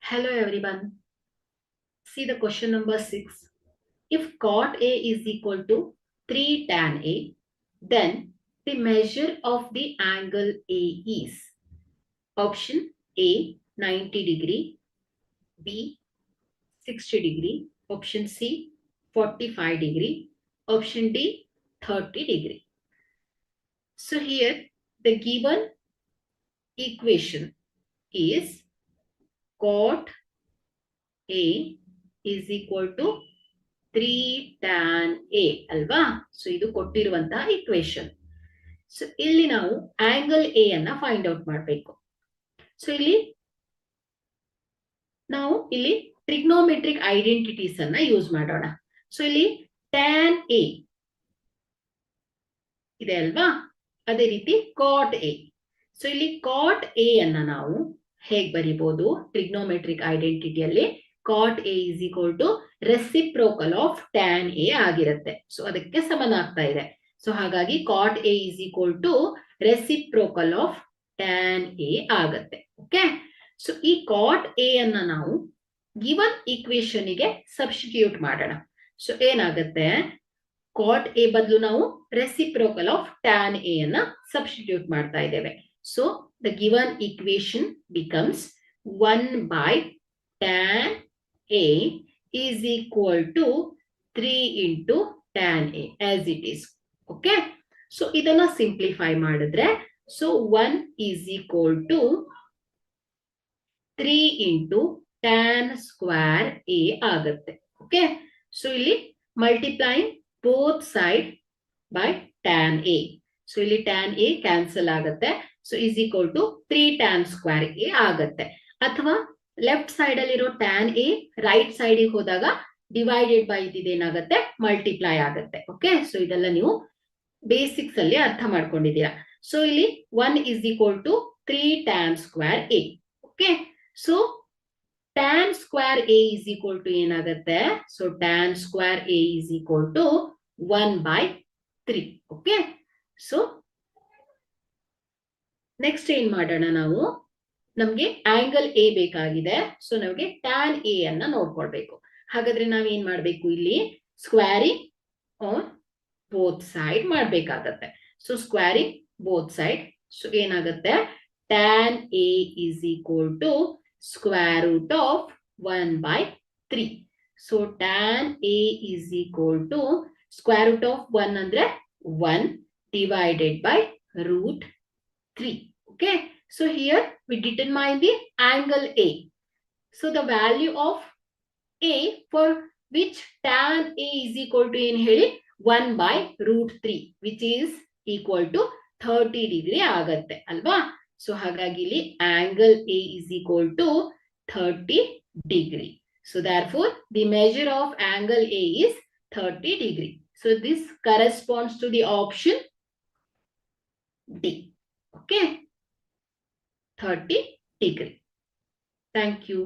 Hello everyone. See the question number 6. If cot A is equal to 3 tan A, then the measure of the angle A is option A 90 degree, B 60 degree, option C 45 degree, option D 30 degree. So here the given equation is cot A is equal to 3 tan A ಅಲ್ವಾ. So ಇದು ಕೊಟ್ಟಿರುವಂತಹ equation. So ಇಲ್ಲಿ ನಾವು angle A ಅನ್ನ find out ಮಾಡಬೇಕು. So ನಾವು ಇಲ್ಲಿ trigonometric identities ಅನ್ನ ಯೂಸ್ ಮಾಡೋಣ. ಸೊ ಇಲ್ಲಿ ಟ್ಯಾನ್ ಎ ಇದೆ ಅಲ್ವಾ, ಅದೇ ರೀತಿ ಕಾಟ್ ಎ. ಸೊ ಇಲ್ಲಿ ಕಾಟ್ ಎ ಅನ್ನ ನಾವು ಹೇಗ್ ಬರಿಬಹುದು? ಟ್ರಿಗ್ನೋಮೆಟ್ರಿಕ್ ಐಡೆಂಟಿಟಿಯಲ್ಲಿ cot A is equal to reciprocal of tan A ಆಗಿರುತ್ತೆ. ಸೊ ಅದಕ್ಕೆ ಸಮನಾಗ್ತಾ ಇದೆ. ಸೊ ಹಾಗಾಗಿ cot A is equal to reciprocal of tan A ಆಗತ್ತೆ. ಓಕೆ. ಸೊ ಈ ಕಾಟ್ ಎ ಅನ್ನ ನಾವು ಗಿವನ್ ಈಕ್ವೇಶನ್ ಗೆ ಸಬ್ಸ್ಟಿಟ್ಯೂಟ್ ಮಾಡೋಣ. ಸೊ ಏನಾಗುತ್ತೆ? ಕಾಟ್ ಎ ಬದಲು ನಾವು ರೆಸಿಪ್ರೋಕಲ್ ಆಫ್ ಟ್ಯಾನ್ ಎ ಅನ್ನ ಸಬ್ಸ್ಟಿಟ್ಯೂಟ್ ಮಾಡ್ತಾ ಇದ್ದೇವೆ. So the given equation becomes 1 by tan A is equal to 3 into tan A as it is. Okay. So ಇದನ್ನ ಸಿಂಪ್ಲಿಫೈ ಮಾಡಿದ್ರೆ so 1 is equal to 3 into tan square A ಆಗುತ್ತೆ. Okay. So ಇಲ್ಲಿ multiplying both side by tan A. So ಇಲ್ಲಿ tan A cancel ಆಗುತ್ತೆ. So is equal to 3 tan square A ಆಗುತ್ತೆ. ಅಥವಾ left side ಅಲ್ಲಿರೋ tan A right side ಹೋದಾಗ divided by ಇದೇನಾಗುತ್ತೆ? Multiply ಆಗುತ್ತೆ. ಓಕೆ. ಸೊ ಇದೆಲ್ಲ ನೀವು ಬೇಸಿಕ್ಸ್ ಅಲ್ಲಿ ಅರ್ಥ ಮಾಡ್ಕೊಂಡಿದ್ದೀರಾ. ಸೊ ಇಲ್ಲಿ 1 is equal to 3 tan square A. Okay. So tan square A is equal to ಏನಾಗುತ್ತೆ? So tan square A is equal to 1 by 3. Okay. So next ಏನ್ ಮಾಡೋಣ ನಾವು? ನಮ್ಗೆ ಆಂಗಲ್ ಎ ಬೇಕಾಗಿದೆ. ಸೊ ನಮಗೆ ಟ್ಯಾನ್ ಎ ಅನ್ನ ನೋಡ್ಕೊಳ್ಬೇಕು. ಹಾಗಾದ್ರೆ ನಾವೇನ್ ಮಾಡ್ಬೇಕು? ಇಲ್ಲಿ ಸ್ಕ್ವೇರಿಂಗ್ ಆನ್ ಬೋತ್ ಸೈಡ್ ಮಾಡ್ಬೇಕಾಗತ್ತೆ. So squaring both side. So ಏನಾಗುತ್ತೆ? Tan A is equal to square root of 1 by 3. So tan A is equal to square root of 1 ಅಂದ್ರೆ 1 divided by root 3. Okay. So here we determine the angle A. So the value of A for which tan A is equal to 1 by root 3, which is equal to 30 degree ಆಗತ್ತೆ ಅಲ್ವಾ. So ಹಾಗಾಗಿ ಇಲ್ಲಿ angle A is equal to 30 degree. So therefore the measure of angle A is 30 degree. So this corresponds to the option D. Okay. 30 degree. Thank you.